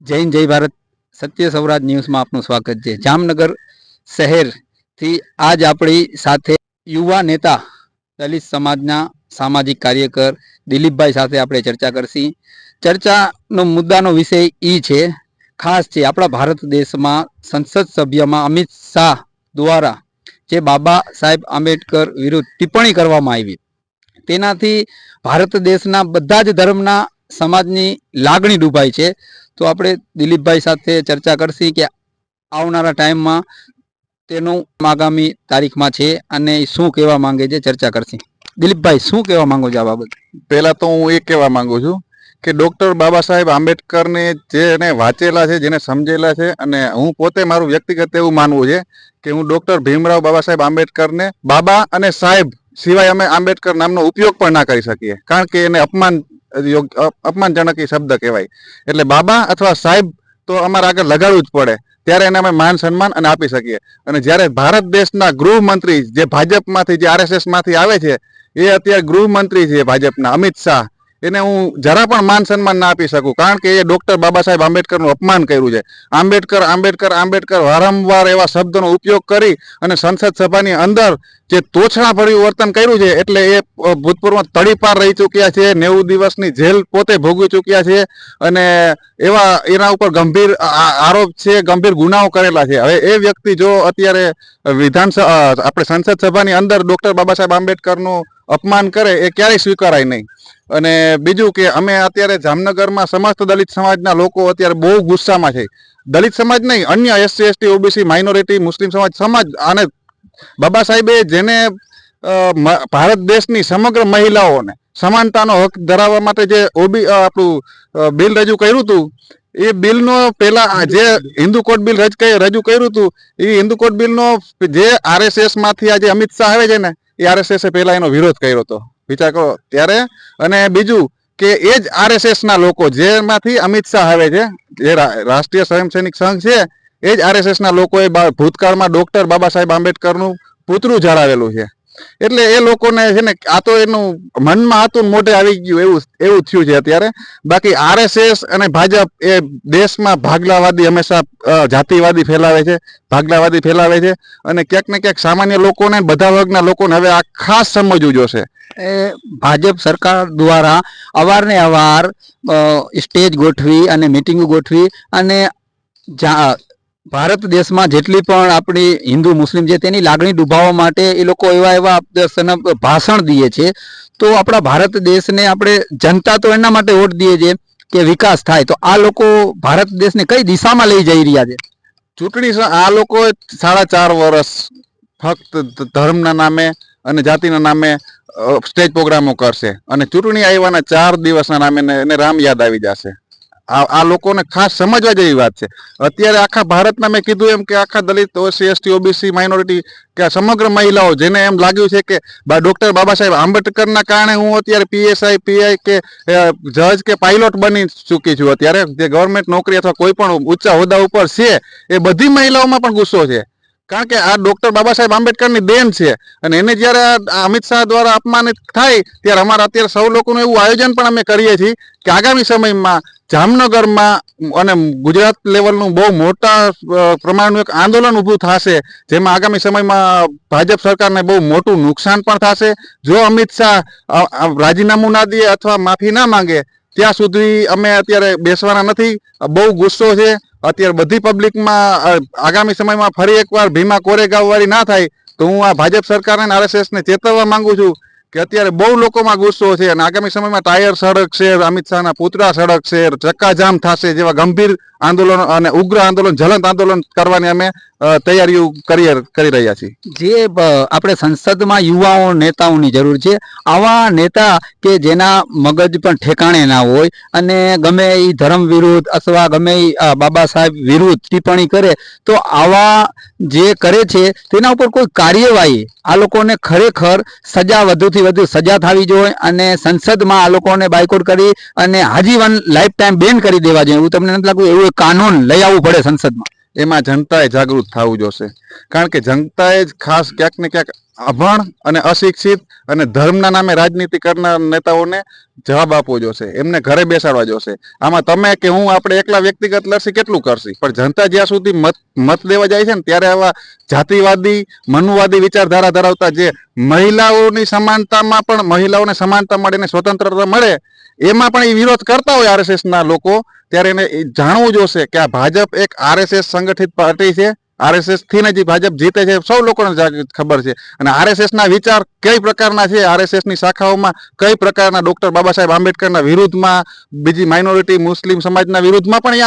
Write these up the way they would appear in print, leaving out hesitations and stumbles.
જય હિન્દ, જય ભારત. સત્ય સૌરાજ ન્યૂઝમાં આપનું સ્વાગત છે. જામનગર શહેરથી આજ આપણી સાથે યુવા નેતા દલિત સમાજના સામાજિક કાર્યકર દિલીપભાઈ સાથે આપણે ચર્ચા કરશી. ચર્ચાનો મુદ્દાનો વિષય એ છે, ખાસ છે આપણા ભારત દેશમાં સંસદ સભ્યમાં અમિત શાહ દ્વારા જે બાબા સાહેબ આંબેડકર વિરુદ્ધ ટિપ્પણી કરવામાં આવી, તેનાથી ભારત દેશના બધા જ ધર્મના સમાજની લાગણી ડૂબાઈ છે. તો આપણે દિલીપભાઈ સાથે ચર્ચા કરશી કે આવનારા ટાઈમમાં તેનું આગામી તારીખમાં છે અને શું કહેવા માંગે છે, ચર્ચા કરશી. દિલીપભાઈ, શું કહેવા માંગો છો આ બાબત? પહેલા તો હું એ કહેવા માંગુ છું કે ડૉક્ટર બાબા સાહેબ આંબેડકરને જેને વાંચેલા છે, જેને સમજેલા છે, અને હું પોતે મારું વ્યક્તિગત એવું માનવું છે કે હું ડૉક્ટર ભીમરાવ બાબા સાહેબ આંબેડકરને બાબા અને સાહેબ સિવાય અમે આંબેડકર નામનો ઉપયોગ પણ ના કરી શકીએ, કારણ કે એને અપમાનજનક શબ્દ કહેવાય. એટલે બાબા અથવા સાહેબ તો અમારે આગળ લગાડવું જ પડે, ત્યારે એને અમે માન સન્માન અને આપી શકીએ. અને જ્યારે ભારત દેશના ગૃહમંત્રી જે ભાજપમાંથી, જે આરએસએસ માંથી આવે છે, એ અત્યારે ગૃહમંત્રી છે ભાજપના, અમિત શાહ, એને હું જરા પણ માન સન્માન ના આપી શકું, કારણ કે એ ડૉક્ટર બાબા સાહેબ આંબેડકરનું અપમાન કર્યું છે. આંબેડકર આંબેડકર આંબેડકર વારંવાર એવા શબ્દોનો ઉપયોગ કરી અને સંસદ સભાની અંદર જે તોછણા ભર્યું વર્તન કર્યું છે, એટલે એ ભૂતપૂર્વ તડીપાર રહી ચૂક્યા છે, 90 દિવસની જેલ પોતે ભોગવી ચૂક્યા છે, અને એના ઉપર ગંભીર આરોપ છે, ગંભીર ગુનાઓ કરેલા છે. હવે એ વ્યક્તિ જો અત્યારે આપણે સંસદ સભાની અંદર ડૉક્ટર બાબા સાહેબ આંબેડકરનું અપમાન કરે, એ ક્યારેય સ્વીકારાય નહીં. અને બીજું કે અમે અત્યારે જામનગરમાં સમસ્ત દલિત સમાજના લોકો અત્યારે બહુ ગુસ્સામાં છે. દલિત સમાજ નહીં, અન્ય એસસી એસટી ઓબીસી માઇનોરિટી મુસ્લિમ સમાજ અને બાબા સાહેબે જેને ભારત દેશની સમગ્ર મહિલાઓને સમાનતાનો હક ધરાવવા માટે જે આપણું બિલ રજૂ કર્યું હતું, એ બિલનો પેલા જે હિન્દુ કોડ બિલ રજૂ કર્યું હતું, એ હિન્દુ કોડ બિલનો જે આરએસએસ માંથી આજે અમિત શાહ આવે છે ને, એ આરએસએસ પહેલા એનો વિરોધ કર્યો હતો, વિચાર કરો ત્યારે. અને બીજું કે એ જ આરએસએસ ના લોકો જેમાંથી અમિત શાહ આવે છે, જે રાષ્ટ્રીય સ્વયંસેનિક સંઘ છે, એ જ આરએસએસ ના લોકોએ ભૂતકાળમાં ડૉક્ટર બાબા સાહેબ આંબેડકરનું પૂતળું જડાવેલું છે. એટલે એ લોકોને છે ને, આ તો એનું મનમાં હતું મોઢે આવી ગયું એવું થયું છે અત્યારે. બાકી આરએસએસ અને ભાજપ એ દેશમાં ભાગલાવાદી હંમેશા જાતિવાદી ફેલાવે છે, ભાગલાવાદી ફેલાવે છે, અને ક્યાંક ને ક્યાંક સામાન્ય લોકોને, બધા વર્ગના લોકોને હવે આ ખાસ સમજવું જોશે. ભાજપ સરકાર દ્વારા અવારને અવાર સ્ટેજ ગોઠવી અને મિટિંગો ગોઠવી અને ભારત દેશમાં જેટલી પણ આપણી હિન્દુ મુસ્લિમ છે, તેની લાગણી ડૂબાવવા માટે એ લોકો એવા ભાષણ દે છે. તો આપણા ભારત દેશને આપણે જનતા તો એના માટે વોટ દે છે કે વિકાસ થાય. તો આ લોકો ભારત દેશને કઈ દિશામાં લઈ જઈ રહ્યા છે? ચૂંટણી આ લોકો 4.5 વર્ષ ફક્ત ધર્મના નામે અને જાતિના નામે સ્ટેજ પ્રોગ્રામો કરશે, અને ચૂંટણી આવ્યાના 4 દિવસના નામે એને રામ યાદ આવી જશે. આ લોકોને ખાસ સમજવા જેવી વાત છે. અત્યારે આખા ભારતના, મેં કીધું એમ કે આખા દલિત એસસી ઓબીસી માઇનોરિટી કે સમગ્ર મહિલાઓ, જેને એમ લાગ્યું છે કે ડૉક્ટર બાબા સાહેબ આંબેડકરના કારણે હું અત્યારે પીએસઆઈ પીઆઈ કે જજ કે પાયલોટ બની ચૂકી છું, અત્યારે જે ગવર્મેન્ટ નોકરી અથવા કોઈ પણ ઊંચા હોદ્દા ઉપર છે, એ બધી મહિલાઓમાં પણ ગુસ્સો છે, કારણ કે આ ડૉક્ટર બાબા સાહેબ આંબેડકરની દેન છે. અને એને જ્યારે અમિત શાહ દ્વારા અપમાનિત થાય, ત્યારે અમારા અત્યારે સૌ લોકોનું એવું આયોજન પણ અમે કરીએ છીએ કે આગામી સમયમાં જામનગરમાં અને ગુજરાત લેવલનું બહુ મોટા પ્રમાણનું એક આંદોલન ઊભું થશે, જેમાં આગામી સમયમાં ભાજપ સરકારને બહુ મોટું નુકસાન પણ થશે. જો અમિત શાહ રાજીનામું ના દે અથવા માફી ના માંગે, ત્યાં સુધી અમે અત્યારે બેસવાના નથી. બહુ ગુસ્સો છે અત્યારે બધી પબ્લિકમાં. આગામી સમયમાં ફરી એકવાર ભીમા કોરેગાંવ વાળી ના થાય, તો હું આ ભાજપ સરકારને અને આરએસએસને ચેતવવા માંગુ છું કે અત્યારે બહુ લોકોમાં ગુસ્સો છે, અને આગામી સમયમાં ટાયર સળગશે, અમિત શાહના પુતળા સળગશે, ચક્કાજામ થશે, જેવા ગંભીર આંદોલન અને ઉગ્ર આંદોલન, જ્વલંત આંદોલન કરવાની અમે તૈયારીઓ કરી રહ્યા છીએ. જે આપણે સંસદમાં યુવાઓ નેતાઓની જરૂર છે, આવા નેતા કે જેના મગજ પણ ઠેકાણે ના હોય અને ગમે એ ધર્મ વિરુદ્ધ અથવા ગમે એ બાબા સાહેબ વિરુદ્ધ ટિપ્પણી કરે, તો આવા જે કરે છે તેના ઉપર કોઈ કાર્યવાહી, આ લોકોને ખરેખર સજા, વધુથી વધુ સજા થવી જોઈએ, અને સંસદમાં આ લોકોને બાયકોટ કરી અને આજીવન લાઈફ ટાઈમ બેન કરી દેવા જોઈએ. એવું તમને નથી લાગતું એવું કાનૂન લઈ આવવું પડે સંસદમાં? એમાં જનતાએ જાગૃત થવું જોશે, કારણ કે જનતાએ જ ખાસ ક્યાંક ને ક્યાંક અભણ અને અશિક્ષિત અને ધર્મના નામે રાજનીતિ કરનાર નેતાઓને જવાબ આપવો જોશે, એમને ઘરે બેસાડવા જોશે. આમાં તમે કે હું આપણે એકલા વ્યક્તિગત લડશી કેટલું કરશી, પણ જનતા જ્યાં સુધી મત દેવા જાય છે ને ત્યારે આવા જાતિવાદી મનુવાદી વિચારધારા ધરાવતા જે મહિલાઓની સમાનતામાં પણ મહિલાઓને સમાનતા મળે ને સ્વતંત્રતા મળે એમાં પણ એ વિરોધ કરતા હોય આરએસએસ ના લોકો, ત્યારે એને જાણવું જોશે કે આ ભાજપ એક આરએસએસ સંગઠિત પાર્ટી છે. આરએસએસ થી ને જે ભાજપ જીતે છે સૌ લોકોને ખબર છે. અને આરએસએસ ના વિચાર કઈ પ્રકારના છે, આરએસએસ ની શાખાઓમાં કઈ પ્રકારના ડોક્ટર બાબા સાહેબ આંબેડકરના વિરુદ્ધમાં, બીજી માઇનોરિટી મુસ્લિમ સમાજના વિરુદ્ધમાં પણ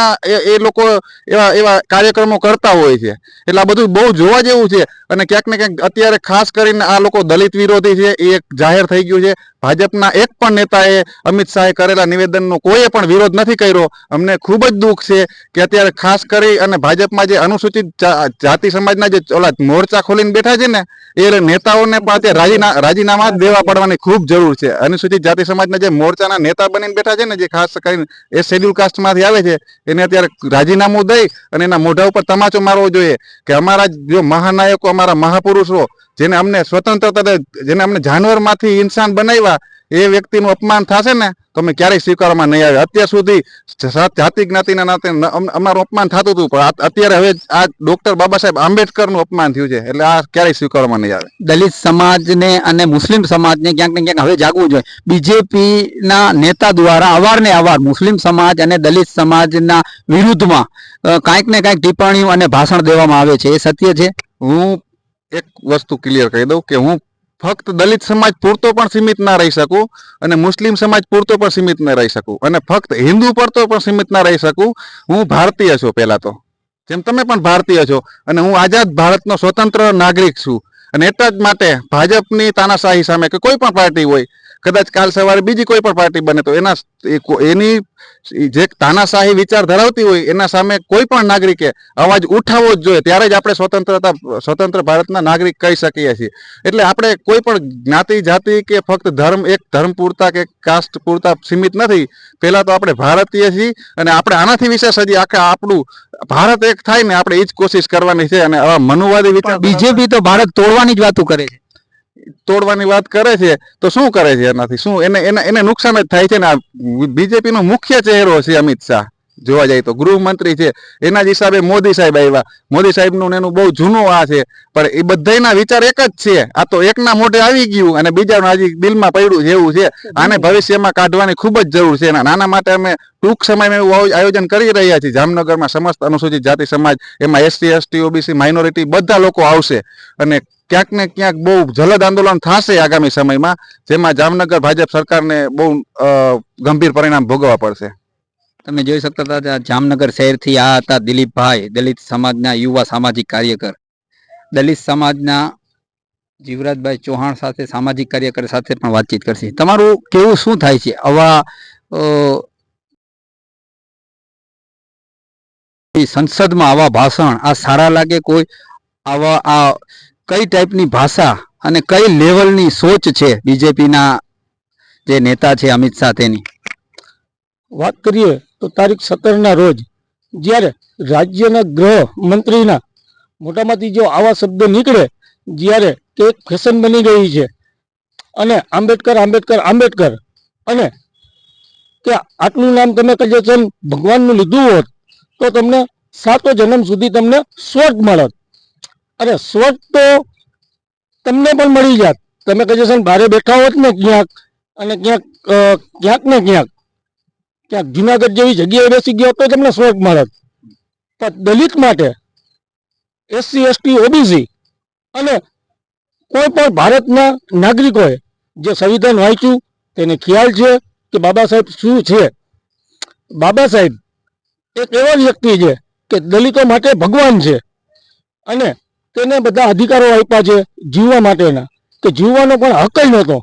એ લોકો એવા એવા કાર્યક્રમો કરતા હોય છે. એટલે આ બધું બહુ જોવા જેવું છે. અને ક્યાંક ને ક્યાંક અત્યારે ખાસ કરીને આ લોકો દલિત વિરોધી છે એ એક જાહેર થઈ ગયું છે. ભાજપના એક પણ નેતાએ અમિત શાહે કરેલા નિવેદનનો કોઈએ પણ વિરોધ નથી કર્યો. અમને ખૂબ જ દુઃખ છે કે અત્યારે ખાસ કરી અને ભાજપમાં જે અનુસૂચિત જાતિ સમાજના જે ઓલા મોરચા ખોલીને બેઠા છે ને એ નેતાઓને પણ અત્યારે રાજીનામા દેવા પડવાની ખૂબ જરૂર છે. અનુસૂચિત જાતિ સમાજના જે મોરચાના નેતા બનીને બેઠા છે ને, જે ખાસ કરીને એ શેડ્યુલ કાસ્ટમાંથી આવે છે, એને અત્યારે રાજીનામું દઈ અને એના મોઢા ઉપર તમાચો મારવો જોઈએ કે અમારા જો મહાનાયકો, અમારા મહાપુરુષો જેને અમને સ્વતંત્રતા, જેને અમને જાનવરમાંથી ઇન્સાન બનાવ્યા, એ વ્યક્તિનું અપમાન થશે ને તો અમે ક્યારેય સ્વીકારવામાં નહીં આવે. અત્યાર સુધી જાતિ જ્ઞાતિના નાતે અમારું અપમાન થતું હતું, પણ અત્યારે હવે આ ડોક્ટર બાબા સાહેબ આંબેડકરનું અપમાન થયું છે, એટલે આ ક્યારેય સ્વીકારવામાં નહીં આવે. દલિત સમાજને અને મુસ્લિમ સમાજને ક્યાંક ને ક્યાંક હવે જાગવું જોઈએ. બીજેપીના નેતા દ્વારા અવારને અવાર મુસ્લિમ સમાજ અને દલિત સમાજના વિરુદ્ધમાં કાંઈક ને કાંઈક ટિપ્પણીઓ અને ભાષણ દેવામાં આવે છે. એ સત્ય છે? હું એક વસ્તુ ક્લિયર કહી દઉં કે હું ફક્ત દલિત સમાજ પૂરતો પણ સીમિત ના રહી શકું અને મુસ્લિમ સમાજ પૂરતો પણ સીમિત ન રહી શકું અને ફક્ત હિન્દુ પૂરતો પણ સીમિત ના રહી શકું. હું ભારતીય છું, પહેલા તો જેમ તમે પણ ભારતીય છો, અને હું આઝાદ ભારતનો સ્વતંત્ર નાગરિક છું. અને એટલા જ માટે ભાજપની તાનાશાહી સામે કે કોઈ પણ પાર્ટી હોય, કદાચ કાલ સવારે બીજી કોઈ પણ પાર્ટી બને તો એની જે તાનાશાહી વિચાર ધરાવતી હોય એના સામે કોઈ પણ નાગરિકે અવાજ ઉઠાવવો જ જોઈએ. ત્યારે જ આપણે સ્વતંત્ર ભારતના નાગરિક કહી શકીએ છીએ. એટલે આપણે કોઈ પણ જ્ઞાતિ જાતિ કે ફક્ત એક ધર્મ પૂરતા કે કાસ્ટ પૂરતા સીમિત નથી. પહેલા તો આપણે ભારતીય છીએ અને આપણે આનાથી વિશેષ હજી આખા આપણું ભારત એક થાય ને આપણે એ જ કોશિશ કરવાની છે. અને આવા મનુવાદી વિચાર બીજેપી તો ભારત તોડવાની જ વાતો કરે છે. તોડવાની વાત કરે છે તો શું કરે છે એનાથી? શું એને નુકસાન જ થાય છે ને. બીજેપી નો મુખ્ય ચહેરો છે અમિત શાહ, જોવા જાય તો ગૃહમંત્રી છે. એના જ હિસાબે મોદી સાહેબ આવ્યા. મોદી સાહેબનું એનું બહુ જૂનું આ છે, પણ એ બધાના વિચાર એક જ છે. આ તો એકના મોઢે આવી ગયું અને બીજાનું હજી દિલમાં પડ્યું જેવું છે. આને ભવિષ્યમાં કાઢવાની ખૂબ જ જરૂર છે. નાના માટે અમે ટૂંક સમયમાં એવું આયોજન કરી રહ્યા છીએ. જામનગરમાં સમસ્ત અનુસૂચિત જાતિ સમાજ, એમાં એસસી એસટી ઓબીસી માઇનોરિટી બધા લોકો આવશે અને ક્યાંક ને ક્યાંક બહુ જલદ આંદોલન થશે આગામી સમયમાં, જેમાં જામનગર ભાજપ સરકારને બહુ ગંભીર પરિણામ ભોગવવા પડશે. તમે જોઈ શકતા હતા જામનગર શહેરથી આ હતા દિલીપભાઈ, દલિત સમાજના યુવા સામાજિક કાર્યકર. દલિત સમાજના જીવરાજભાઈ ચૌહાણ સાથે, સામાજિક કાર્યકર સાથે પણ વાતચીત કરશે. તમારું કેવું શું થાય છે આવા સંસદમાં આવા ભાષણ? આ સારા લાગે? કોઈ આવા આ કઈ ટાઈપની ભાષા અને કઈ લેવલની સોચ છે બીજેપીના જે નેતા છે અમિત શાહ તેની? વાત કરીએ તો તારીખ 17ના રોજ જ્યારે રાજ્યના ગૃહ મંત્રીના મોટામાંથી જો આવા શબ્દો નીકળે, જ્યારે કે એક ફેશન બની ગઈ છે અને આંબેડકર આંબેડકર આંબેડકર, અને કે આટલું નામ તમે કદાચ ભગવાનનું લીધું હોત તો તમને 7 જન્મ સુધી તમને સ્વર્ગ મળત. અરે સ્વર્ગ તો તમને પણ મળી જાત. તમે કદાચ બારે બેઠા હોત ને ક્યાંક, અને ક્યાંક ને ક્યાંક જુનાગઢ જેવી જગ્યાએ બેસી ગયો તો તમને સ્વર્ગ મળત. પણ દલિત માટે, એસસી એસટી ઓબીસી અને કોઈ પણ ભારતના નાગરિકોએ જે સંવિધાન વાંચ્યું તેને ખ્યાલ છે કે બાબા સાહેબ શું છે. બાબા સાહેબ એક એવા વ્યક્તિ છે કે દલિતો માટે ભગવાન છે, અને તેને બધા અધિકારો આપ્યા છે જીવવા માટેના, કે જીવવાનો પણ હક જ નહોતો.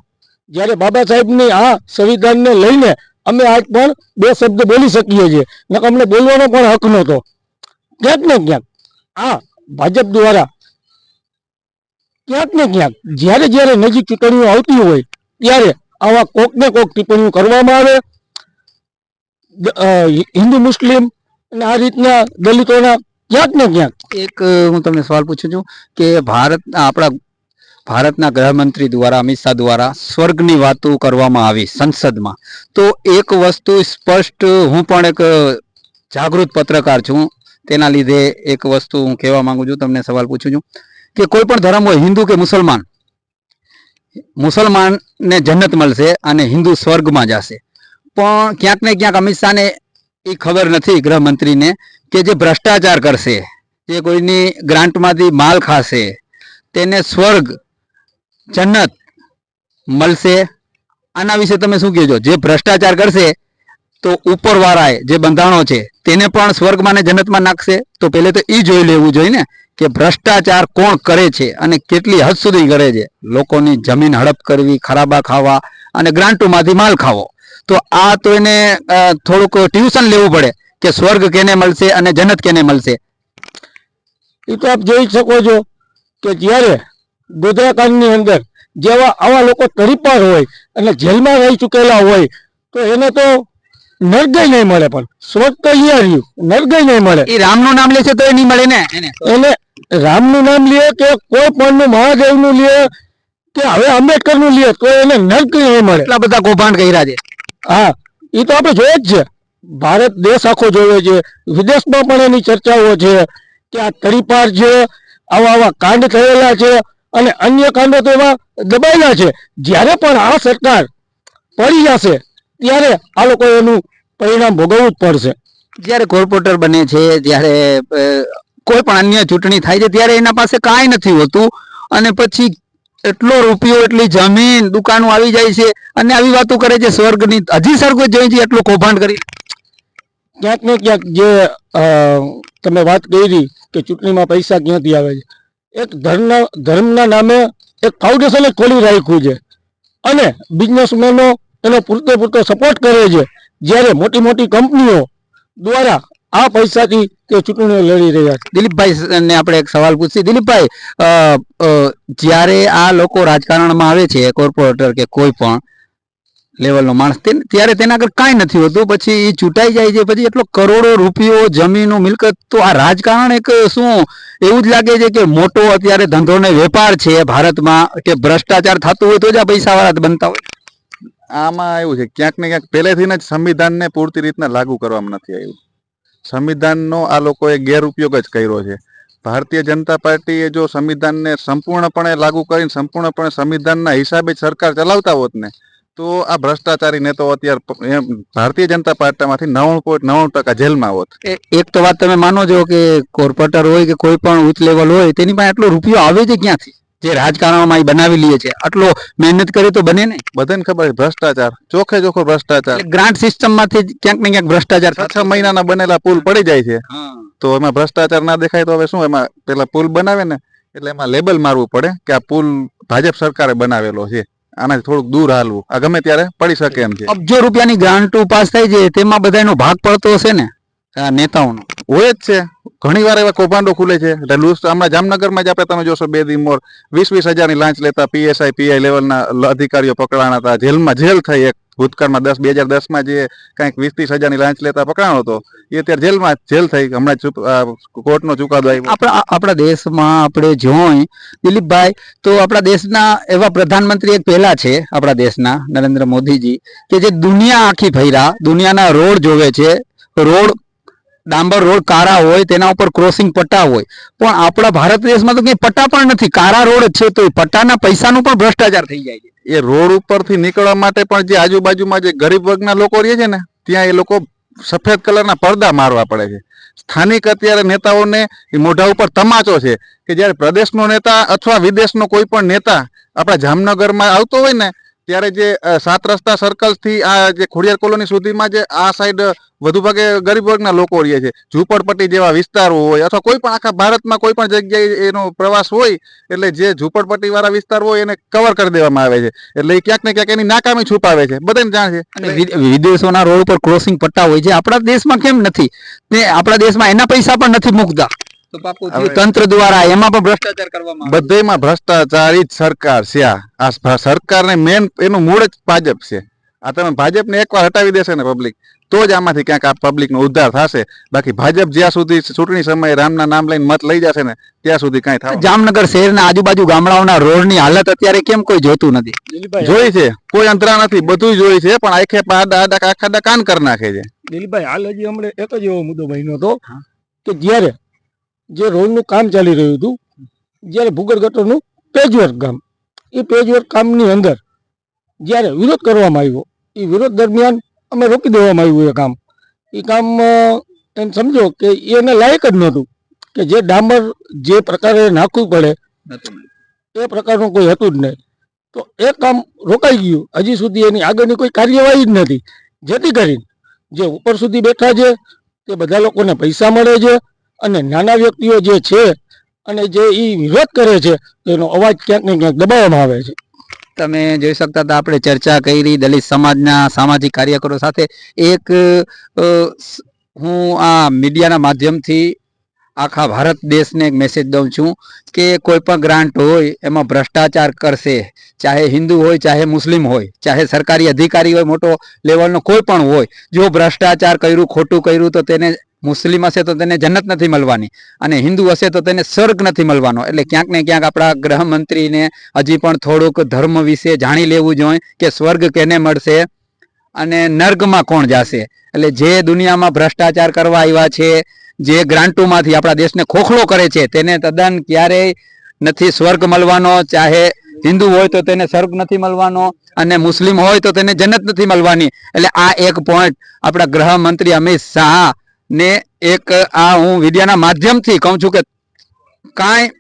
જ્યારે બાબા સાહેબની આ સંવિધાનને લઈને અમે આજ પણ 2 શબ્દ બોલી શકીએ છીએ, નકર અમને બોલવાનો પણ હક નહોતો. ક્યાંક ને ક્યાંક આ ભાજપ દ્વારા ક્યાંક ને ક્યાંક જ્યારે જ્યારે નજીક ચૂંટણીઓ આવતી હોય ત્યારે આવા કોક ને કોક ટિપ્પણીઓ કરવામાં આવે. હિન્દુ મુસ્લિમ અને આ રીતના દલિતોના ક્યાંક ને ક્યાંક. એક હું તમને સવાલ પૂછું છું કે ભારત આપણા ભારતના ગૃહમંત્રી દ્વારા અમિત શાહ દ્વારા સ્વર્ગની વાતો કરવામાં આવી સંસદમાં, તો એક વસ્તુ સ્પષ્ટ, હું પણ એક જાગૃત પત્રકાર છું, તેના લીધે એક વસ્તુ હું કહેવા માંગુ છું, તમને સવાલ પૂછું છું કે કોઈ પણ ધર્મ હોય, હિન્દુ કે મુસલમાન, મુસલમાનને જન્નત મળશે અને હિન્દુ સ્વર્ગમાં જશે. પણ ક્યાંક ને ક્યાંક અમિત શાહને એ ખબર નથી, ગૃહમંત્રીને, કે જે ભ્રષ્ટાચાર કરશે, જે કોઈની ગ્રાન્ટમાંથી માલ ખાશે, તેને સ્વર્ગ જન્નત મળશે. આના વિશે તમે શું કહેજો? જે ભ્રષ્ટાચાર કરશે તો ઉપરવાળાએ જે બંધારણો છે તેને પણ સ્વર્ગમાં ને જન્નતમાં નાખશે. તો પહેલે તો એ જોઈ લેવું જોઈએ ને કે ભ્રષ્ટાચાર કોણ કરે છે અને કેટલી હદ સુધી કરે છે. લોકોની જમીન હડપ કરવી, ખરાબા ખાવા અને ગ્રાન્ટોમાંથી માલ ખાવો. તો આ તો એને થોડુંક ટ્યુશન લેવું પડે કે સ્વર્ગ કેને મળશે અને જન્નત કેને મળશે. એ તો આપ જોઈ શકો છો કે જ્યારે ગોધરાકાંડની અંદર જેવા આવા લોકો તરીપાર હોય અને જેલમાં રહી ચૂકેલા હોય તો એને તો નરગય નહીં મળે, પણ સ્વર્ગ તો અહીંયા રહ્યું, નરગય નહીં મળે. એ રામનું નામ લે છે તો એ નહીં મળે ને એને રામનું નામ લે કે કોઈ પણ મહાદેવનું લે કે હવે આંબેડકરનું લે તો એને નરક નહીં મળે. એટલા બધા કૌભાંડ કર્યા છે. હા, એ તો આપણે જોઈએ જ છે. ભારત દેશ આખો જોવે છે, વિદેશમાં પણ એની ચર્ચાઓ છે કે આ તરીપાર છે, આવા કાંડ થયેલા છે અને અન્ય કાંડો તો એવા દબાયેલા છે. જ્યારે પણ આ સરકાર પડી જશે ત્યારે આ લોકો એનું પરિણામ ભોગવવું જ પડશે. જ્યારે કોર્પોરેટર બને છે, જ્યારે કોઈ પણ અન્ય ચૂંટણી થાય છે, ત્યારે એના પાસે કાંઈ નથી હોતું અને પછી એટલો રૂપિયો, એટલી જમીન, દુકાનો આવી જાય છે અને આવી વાતો કરે છે સ્વર્ગની. હજી સ્વર્ગ જોઈ છે એટલું કૌભાંડ કરી. ક્યાંક ને ક્યાંક જે તમે વાત કરી કે ચૂંટણીમાં પૈસા ક્યાંથી આવે છે, એક ધર્મના નામે એક ફાઉન્ડેશન જ ખોલી રાખ્યું છે અને બિઝનેસમેનો એનો પૂરતો સપોર્ટ કરે છે. જ્યારે મોટી મોટી કંપનીઓ દ્વારા આ પૈસાથી તે ચૂંટણીઓ લડી રહ્યા છે. દિલીપભાઈ ને આપણે એક સવાલ પૂછીએ. દિલીપભાઈ, જ્યારે આ લોકો રાજકારણમાં આવે છે, કોર્પોરેટર કે કોઈ પણ લેવલનો માણસ, ત્યારે તેના આગળ કાંઈ નથી હોતું, પછી એ ચૂંટાઈ જાય છે, પછી એટલો કરોડો રૂપિયો, જમીનો, મિલકત. તો આ રાજકારણ એક શું એવું જ લાગે છે કે મોટો અત્યારે ધંધો ને વેપાર છે ભારતમાં, કે ભ્રષ્ટાચાર થતું હોય તો જ આ પૈસાવાળા બનતા હોય? આમાં એવું છે ક્યાંક ને ક્યાંક પહેલેથી જ સંવિધાનને પૂરતી રીતના લાગુ કરવામાં નથી આવ્યું. સંવિધાનનો આ લોકોએ ગેરઉપયોગ જ કર્યો છે. ભારતીય જનતા પાર્ટીએ જો સંવિધાનને સંપૂર્ણપણે લાગુ કરીને સંપૂર્ણપણે સંવિધાનના હિસાબે જ સરકાર ચલાવતા હોત ને તો આ ભ્રષ્ટાચારી નેતાઓ અત્યારે ભારતીય જનતા પાર્ટીમાંથી 99.99% જેલમાં હોત. એક તો વાત તમે માનો છો કે કોર્પોરેટર હોય કે કોઈ પણ ઉચ્ચ લેવલ હોય તેની પાસે આટલો રૂપિયો આવે છે ક્યાંથી? જે રાજકારણમાં બનાવી લે છે, આટલો મહેનત કરે તો બને ને. બધાને ખબર છે ભ્રષ્ટાચાર, ચોખ્ખે ચોખ્ખો ભ્રષ્ટાચાર. ગ્રાન્ટ સિસ્ટમ માંથી ક્યાંક ને ક્યાંક ભ્રષ્ટાચાર. 6 મહિનાના બનેલા પુલ પડી જાય છે તો એમાં ભ્રષ્ટાચાર ના દેખાય તો હવે શું? એમાં પેલા પુલ બનાવે ને એટલે એમાં લેબલ મારવું પડે કે આ પુલ ભાજપ સરકારે બનાવેલો છે, આનાથી થોડુંક દૂર હાલવું, આ ગમે ત્યારે પડી શકે એમ છે. અબજો રૂપિયાની ગ્રાન્ટો પાસ થાય છે, તેમાં બધાનો ભાગ પડતો હશે ને આ નેતાઓનો? હોય જ છે. ઘણી વાર એવા કૌભાંડો ખુલે છે. હમણાં જામનગરમાં જ આપણે તમે જોશો 2 દી મોર 20,000ની લાંચ લેતા પીએસઆઈ પીઆઈ લેવલના અધિકારીઓ પકડાણા હતા. જેલ થઈ. એક ભૂતકાળમાં 2010માં જે કંઈક 20-30,000ની લાંચ લેતા પકડાણો હતો એ અત્યારે જેલ થઈ. હમણાં કોર્ટનો ચુકાદો આવ્યો. આપણા દેશમાં આપણે જોઈ દિલીપભાઈ, તો આપણા દેશના એવા પ્રધાનમંત્રી એક પહેલા છે આપણા દેશના નરેન્દ્ર મોદીજી, કે જે દુનિયા આખી ફર્યા, દુનિયાના રોડ જોવે છે. રોડ ડાંબર રોડ કારા હોય, તેના ઉપર ક્રોસિંગ પટ્ટા હોય, પણ આપણા ભારત દેશમાં તો કઈ પટ્ટા પણ નથી, કારા રોડ જ છે. તો એ પટ્ટાના પૈસાનું પણ ભ્રષ્ટાચાર થઈ જાય છે. એ રોડ ઉપરથી નીકળવા માટે પણ જે આજુબાજુમાં જે ગરીબ વર્ગના લોકો રહે છે ને ત્યાં એ લોકો સફેદ કલરના પડદા મારવા પડે છે. સ્થાનિક અત્યારે નેતાઓને મોઢા ઉપર તમાચો છે કે જ્યારે પ્રદેશનો નેતા અથવા વિદેશનો કોઈ પણ નેતા આપણા જામનગરમાં આવતો હોય ને ત્યારે જે 7 રસ્તા સર્કલ થી આ જે ખોડિયાર કોલોની સુધીમાં જે આ સાઈડ વધુ ભાગે ગરીબ વર્ગના લોકો રહે છે, ઝૂંપડપટ્ટી જેવા વિસ્તારો હોય અથવા કોઈ પણ આખા ભારતમાં કોઈ પણ જગ્યાએ એનો પ્રવાસ હોય એટલે જે ઝૂંપડપટ્ટી વાળા વિસ્તાર હોય એને કવર કરી દેવામાં આવે છે. એટલે એ ક્યાંક ને ક્યાંક એની નાકામી છુપાવે છે, બધાને જાણ છે. અને વિદેશોના રોડ પર ક્રોસિંગ પટ્ટા હોય છે, આપણા દેશમાં કેમ નથી? ને આપણા દેશમાં એના પૈસા પણ નથી મૂકતા. તંત્ર દ્વારા એમાં પણ ભ્રષ્ટાચાર કરવામાં આવે. બધેમાં ભ્રષ્ટાચારી જ સરકાર છે. આ સરકારને મેન એનું મૂળ જ ભાજપ છે. આ તમે ભાજપને એકવાર હટાવી દેશે ને પબ્લિક, તો જ આમાંથી ક્યાંક આ પબ્લિકનો ઉદ્ધાર થશે. બાકી ભાજપ જ્યાં સુધી ચૂંટણી સમયે રામના નામ લઈને મત લઈ જશે ને ત્યાં સુધી કાંઈ થાય. જામનગર શહેરના આજુબાજુ ગામડાઓના રોડની હાલત અત્યારે કેમ કોઈ જોતું નથી? દિલીપભાઈ જોઈ છે, કોઈ અંતરા નથી, બધું જોઈ છે, પણ આખે આખા કાન કરી નાખે છે. દિલીપભાઈ હાલ હજી હમણાં એક જ એવો મુદ્દો બન્યો હતો કે જ્યારે જે રોડનું કામ ચાલી રહ્યું હતું, જ્યારે ભૂગર્ભ ગટરનું પેજવર્ક કામ, એ પેજવર્ક કામની અંદર જ્યારે વિરોધ કરવામાં આવ્યો, એ વિરોધ દરમિયાન અમે રોકી દેવામાં આવ્યું એ કામ એમ સમજો કે એને લાયક જ નહોતું, કે જે ડામર જે પ્રકારે નાખવું પડે એ પ્રકારનું કોઈ હતું જ નહીં. તો એ કામ રોકાઈ ગયું. હજી સુધી એની આગળની કોઈ કાર્યવાહી જ નથી, જેથી કરીને જે ઉપર સુધી બેઠા છે તે બધા લોકોને પૈસા મળે છે અને નાના વ્યક્તિઓ જે છે અને જે એ વિરોધ કરે છે તેનો અવાજ ક્યાંક ને ક્યાંક દબાવવામાં આવે છે. તમે જોઈ શકતા હતા, આપણે ચર્ચા કરી દલિત સમાજના સામાજિક કાર્યકરો સાથે. એક હું આ મીડિયાના માધ્યમથી આખા ભારત દેશને એક મેસેજ દઉં છું કે કોઈ પણ ગ્રાન્ટ હોય એમાં ભ્રષ્ટાચાર કરશે, ચાહે હિન્દુ હોય, ચાહે મુસ્લિમ હોય, ચાહે સરકારી અધિકારી હોય, મોટો લેવલનો કોઈ પણ હોય, જો ભ્રષ્ટાચાર કર્યું, ખોટું કર્યું, તો તેને મુસ્લિમ હશે તો તેને જન્નત નથી મળવાની, અને હિન્દુ હશે તો તેને સ્વર્ગ નથી મળવાનો. એટલે ક્યાંક ને ક્યાંક આપણા ગૃહમંત્રીને હજી પણ થોડુંક ધર્મ વિશે જાણી લેવું જોઈએ કે સ્વર્ગ કેને મળશે અને નર્કમાં કોણ જશે. એટલે જે દુનિયામાં ભ્રષ્ટાચાર કરવા આવ્યા છે, જે ગ્રાન્ટોમાંથી આપણા દેશને ખોખલો કરે છે, તેને તદ્દન ક્યારેય નથી સ્વર્ગ મળવાનો. ચાહે હિન્દુ હોય તો તેને સ્વર્ગ નથી મળવાનો, અને મુસ્લિમ હોય તો તેને જન્નત નથી મળવાની. એટલે આ એક પોઈન્ટ આપણા ગૃહમંત્રી અમિત શાહ ને એક આ હું વિડિયાના માધ્યમથી કહું છું કે કાંઈ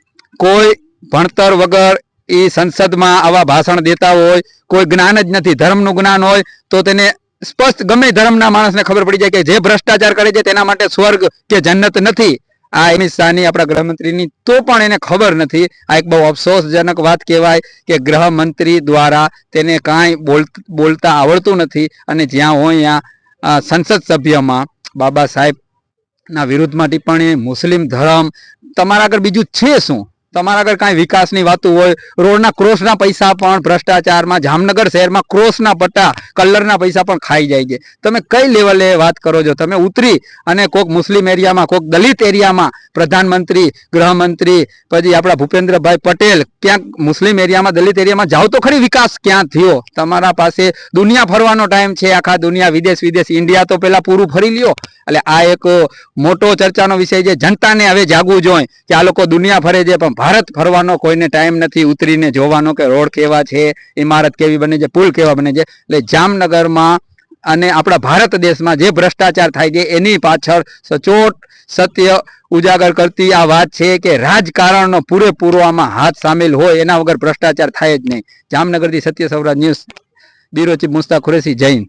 કોઈ ભણતર વગર એ સંસદમાં આવા ભાષણ દેતા હોય, કોઈ જ્ઞાન જ નથી, ધર્મનું જ્ઞાન હોય તો તેને સ્પષ્ટ ગમે ધર્મના માણસને ખબર પડી જાય કે જે ભ્રષ્ટાચાર કરે છે તેના માટે સ્વર્ગ કે જન્નત નથી. આ અમિત શાહની આપણા ગૃહમંત્રીની તો પણ એને ખબર નથી. આ એક બહુ અફસોસજનક વાત કહેવાય કે ગૃહમંત્રી દ્વારા તેને કાંઈ બોલતા આવડતું નથી, અને જ્યાં હોય ત્યાં સંસદ સભ્યમાં બાબા સાહેબના વિરુદ્ધમાં ટિપ્પણી, મુસ્લિમ ધર્મ, તમારા આગળ બીજું છે શું? તમારા આગળ કાંઈ વિકાસની વાતો હોય, રોડના ક્રોસના પૈસા પણ ભ્રષ્ટાચારમાં, જામનગર શહેરમાં ક્રોસના પટ્ટા, કલરના પૈસા પણ ખાઈ જાય છે. તમે કઈ લેવલે વાત કરો છો? તમે ઉતરી અને કોઈક મુસ્લિમ એરિયામાં, કોઈક દલિત એરિયામાં પ્રધાનમંત્રી, ગૃહમંત્રી, પછી આપણા ભૂપેન્દ્રભાઈ પટેલ ક્યાંક મુસ્લિમ એરિયામાં, દલિત એરિયામાં જાઓ તો ખરી, વિકાસ ક્યાં થયો? તમારા પાસે દુનિયા ફરવાનો ટાઈમ છે, આખા દુનિયા, વિદેશ, ઇન્ડિયા તો પેલા પૂરું ફરી લ્યો. એટલે આ એક મોટો ચર્ચાનો વિષય છે. જનતાને હવે જાગવું જોઈએ કે આ લોકો દુનિયા ફરે છે, પણ ભારત ફરવાનો કોઈને ટાઈમ નથી, ઉતરીને જોવાનો કે રોડ કેવા છે, ઇમારત કેવી બને છે, પુલ કેવા બને છે. એટલે જામનગરમાં અને આપણા ભારત દેશમાં જે ભ્રષ્ટાચાર થાય છે એની પાછળ સચોટ સત્ય ઉજાગર કરતી આ વાત છે કે રાજકારણનો પૂરેપૂરો આમાં હાથ સામેલ હોય, એના વગર ભ્રષ્ટાચાર થાય જ નહીં. જામનગરથી Satya Sauraj news, bureau chief Mustak Qureshi, Jain.